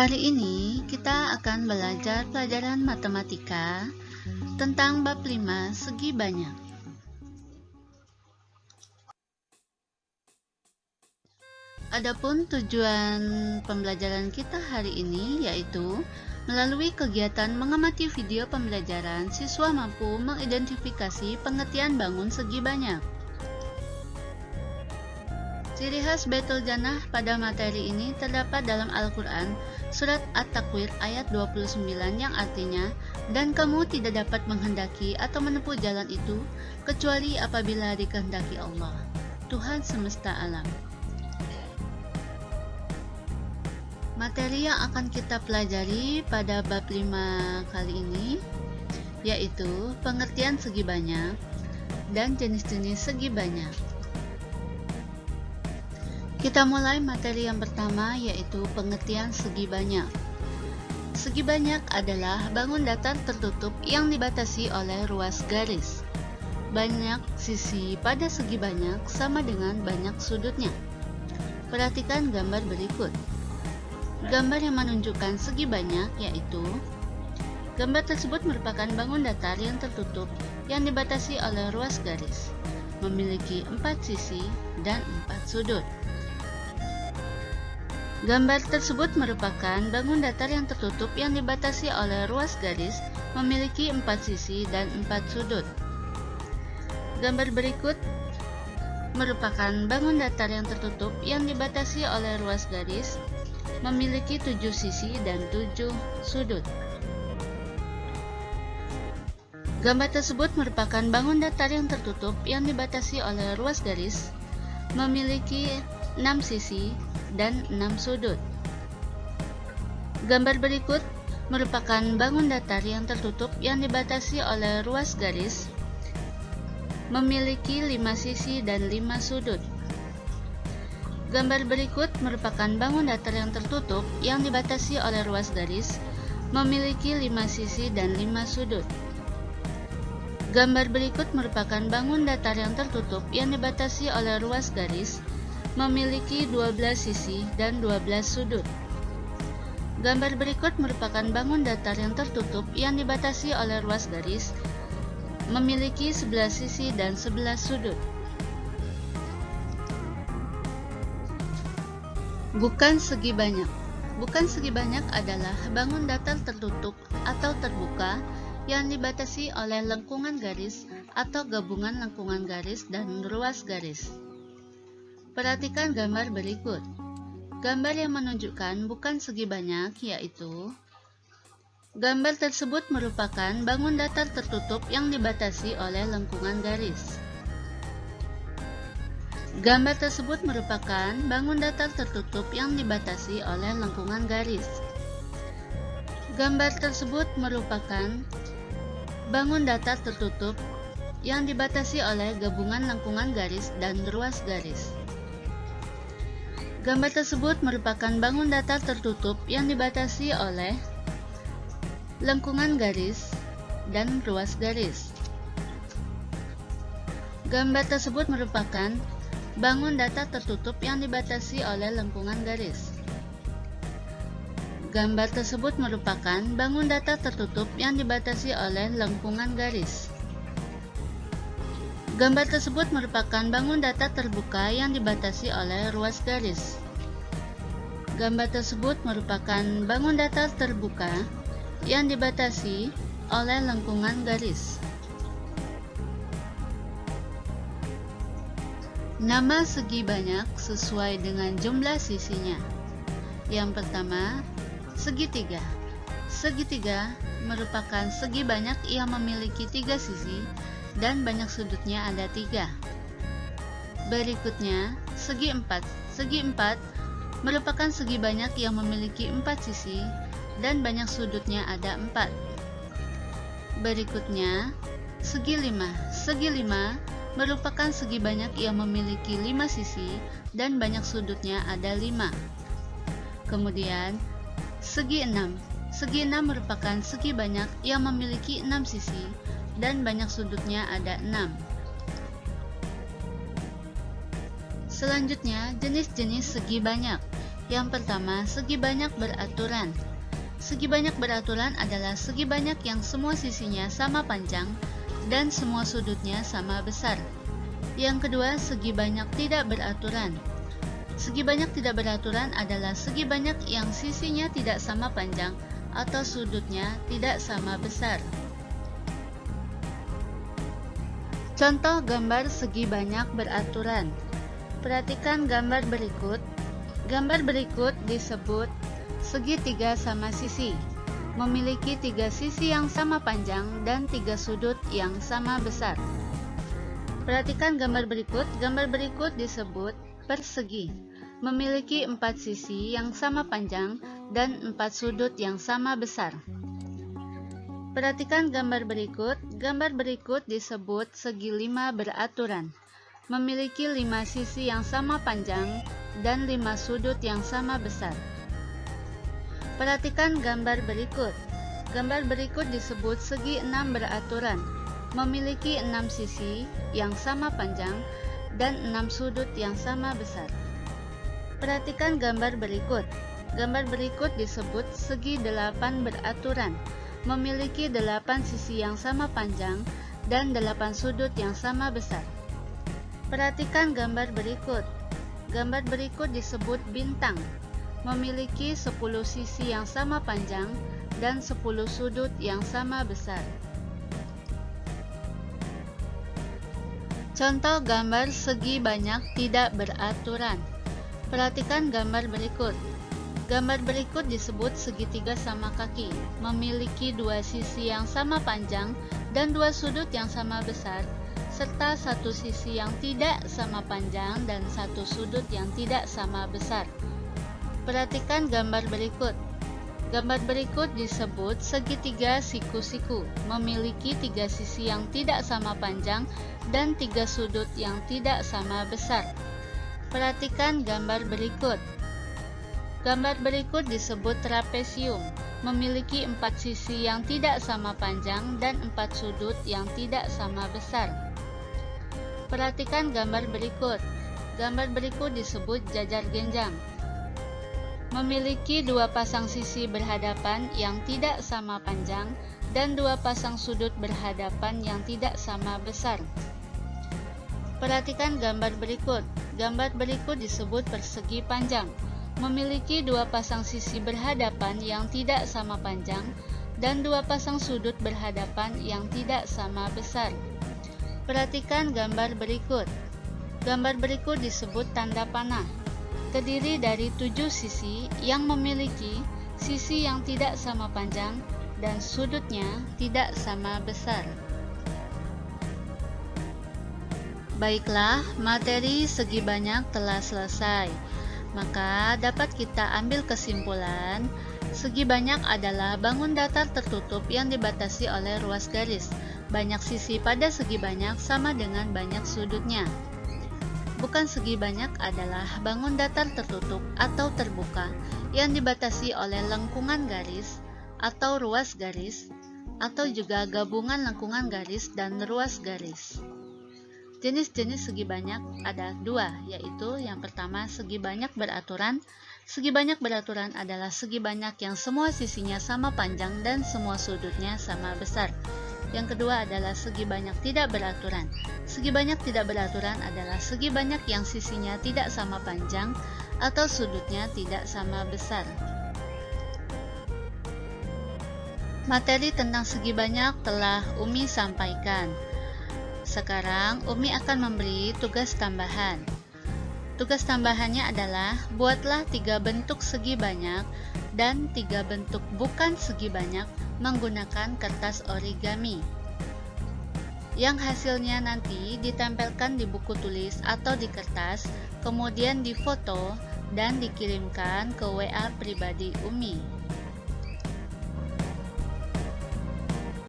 Hari ini kita akan belajar pelajaran matematika tentang bab 5 segi banyak. Adapun tujuan pembelajaran kita hari ini yaitu melalui kegiatan mengamati video pembelajaran, siswa mampu mengidentifikasi pengertian bangun segi banyak. Ciri khas Baitul Jannah pada materi ini terdapat dalam Al-Quran, surat At-Takwir ayat 29 yang artinya, dan kamu tidak dapat menghendaki atau menempuh jalan itu, kecuali apabila dikehendaki Allah, Tuhan semesta alam. Materi yang akan kita pelajari pada bab 5 kali ini, yaitu pengertian segi banyak dan jenis-jenis segi banyak. Kita mulai materi yang pertama, yaitu pengertian segi banyak. Segi banyak adalah bangun datar tertutup yang dibatasi oleh ruas garis. Banyak sisi pada segi banyak sama dengan banyak sudutnya. Perhatikan gambar berikut. Gambar yang menunjukkan segi banyak yaitu gambar tersebut merupakan bangun datar yang tertutup yang dibatasi oleh ruas garis, memiliki 4 sisi dan 4 sudut. Gambar tersebut merupakan bangun datar yang tertutup yang dibatasi oleh ruas garis, memiliki 4 sisi dan 4 sudut. Gambar berikut merupakan bangun datar yang tertutup yang dibatasi oleh ruas garis, memiliki 7 sisi dan 7 sudut. Gambar tersebut merupakan bangun datar yang tertutup yang dibatasi oleh ruas garis, memiliki 6 sisi dan 6 sudut. Gambar berikut merupakan bangun datar yang tertutup yang dibatasi oleh ruas garis, memiliki 5 sisi dan 5 sudut. Gambar berikut merupakan bangun datar yang tertutup yang dibatasi oleh ruas garis, memiliki 5 sisi dan 5 sudut. Gambar berikut merupakan bangun datar yang tertutup yang dibatasi oleh ruas garis, memiliki 12 sisi dan 12 sudut. Gambar berikut merupakan bangun datar yang tertutup yang dibatasi oleh ruas garis, memiliki 11 sisi dan 11 sudut. Bukan segi banyak. Bukan segi banyak adalah bangun datar tertutup atau terbuka yang dibatasi oleh lengkungan garis atau gabungan lengkungan garis dan ruas garis. Perhatikan gambar berikut. Gambar yang menunjukkan bukan segi banyak yaitu gambar tersebut merupakan bangun datar tertutup yang dibatasi oleh lengkungan garis. Gambar tersebut merupakan bangun datar tertutup yang dibatasi oleh lengkungan garis. Gambar tersebut merupakan bangun datar tertutup yang dibatasi oleh gabungan lengkungan garis dan ruas garis. Gambar tersebut merupakan bangun datar tertutup yang dibatasi oleh lengkungan garis dan ruas garis. Gambar tersebut merupakan bangun datar tertutup yang dibatasi oleh lengkungan garis. Gambar tersebut merupakan bangun datar tertutup yang dibatasi oleh lengkungan garis. Gambar tersebut merupakan bangun datar terbuka yang dibatasi oleh ruas garis. Gambar tersebut merupakan bangun datar terbuka yang dibatasi oleh lengkungan garis. Nama segi banyak sesuai dengan jumlah sisinya. Yang pertama, segitiga. Segitiga merupakan segi banyak yang memiliki 3 sisi dan banyak sudutnya ada 3. Berikutnya, segi empat. Segi empat merupakan segi banyak yang memiliki 4 sisi dan banyak sudutnya ada 4. Berikutnya, segi 5. Segi 5 merupakan segi banyak yang memiliki 5 sisi dan banyak sudutnya ada 5. Kemudian, segi 6. Segi 6 merupakan segi banyak yang memiliki 6 sisi dan banyak sudutnya ada 6. Selanjutnya, jenis-jenis segi banyak. Yang pertama, segi banyak beraturan. Segi banyak beraturan adalah segi banyak yang semua sisinya sama panjang dan semua sudutnya sama besar. Yang kedua, segi banyak tidak beraturan. Segi banyak tidak beraturan adalah segi banyak yang sisinya tidak sama panjang atau sudutnya tidak sama besar. Contoh gambar segi banyak beraturan. Perhatikan gambar berikut. Gambar berikut disebut segitiga sama sisi, memiliki 3 sisi yang sama panjang dan 3 sudut yang sama besar. Perhatikan gambar berikut. Gambar berikut disebut persegi, memiliki 4 sisi yang sama panjang dan 4 sudut yang sama besar. Perhatikan gambar berikut. Gambar berikut disebut segi 5 beraturan, memiliki 5 sisi yang sama panjang dan 5 sudut yang sama besar. Perhatikan gambar berikut. Gambar berikut disebut segi 6 beraturan, memiliki 6 sisi yang sama panjang dan 6 sudut yang sama besar. Perhatikan gambar berikut. Gambar berikut disebut segi 8 beraturan, memiliki 8 sisi yang sama panjang dan 8 sudut yang sama besar. Perhatikan gambar berikut. Gambar berikut disebut bintang, memiliki 10 sisi yang sama panjang dan 10 sudut yang sama besar. Contoh gambar segi banyak tidak beraturan. Perhatikan gambar berikut. Gambar berikut disebut segitiga sama kaki, memiliki 2 sisi yang sama panjang dan 2 sudut yang sama besar, serta 1 sisi yang tidak sama panjang dan 1 sudut yang tidak sama besar. Perhatikan gambar berikut. Gambar berikut disebut segitiga siku-siku, memiliki 3 sisi yang tidak sama panjang dan 3 sudut yang tidak sama besar. Perhatikan gambar berikut. Gambar berikut disebut trapesium, memiliki 4 sisi yang tidak sama panjang dan 4 sudut yang tidak sama besar. Perhatikan gambar berikut. Gambar berikut disebut jajar genjang, memiliki 2 pasang sisi berhadapan yang tidak sama panjang dan 2 pasang sudut berhadapan yang tidak sama besar. Perhatikan gambar berikut. Gambar berikut disebut persegi panjang, memiliki 2 pasang sisi berhadapan yang tidak sama panjang dan 2 pasang sudut berhadapan yang tidak sama besar. Perhatikan gambar berikut. Gambar berikut disebut tanda panah, terdiri dari 7 sisi yang memiliki sisi yang tidak sama panjang dan sudutnya tidak sama besar. Baiklah, materi segi banyak telah selesai. Maka dapat kita ambil kesimpulan, segi banyak adalah bangun datar tertutup yang dibatasi oleh ruas garis. Banyak sisi pada segi banyak sama dengan banyak sudutnya. Bukan segi banyak adalah bangun datar tertutup atau terbuka yang dibatasi oleh lengkungan garis atau ruas garis, atau juga gabungan lengkungan garis dan ruas garis. Jenis-jenis segi banyak ada 2, yaitu yang pertama segi banyak beraturan. Segi banyak beraturan adalah segi banyak yang semua sisinya sama panjang dan semua sudutnya sama besar. Yang kedua adalah segi banyak tidak beraturan. Segi banyak tidak beraturan adalah segi banyak yang sisinya tidak sama panjang atau sudutnya tidak sama besar. Materi tentang segi banyak telah Umi sampaikan. Sekarang Umi akan memberi tugas tambahan. Tugas tambahannya adalah buatlah 3 bentuk segi banyak dan 3 bentuk bukan segi banyak menggunakan kertas origami. Yang hasilnya nanti ditempelkan di buku tulis atau di kertas, kemudian difoto dan dikirimkan ke WA pribadi Umi.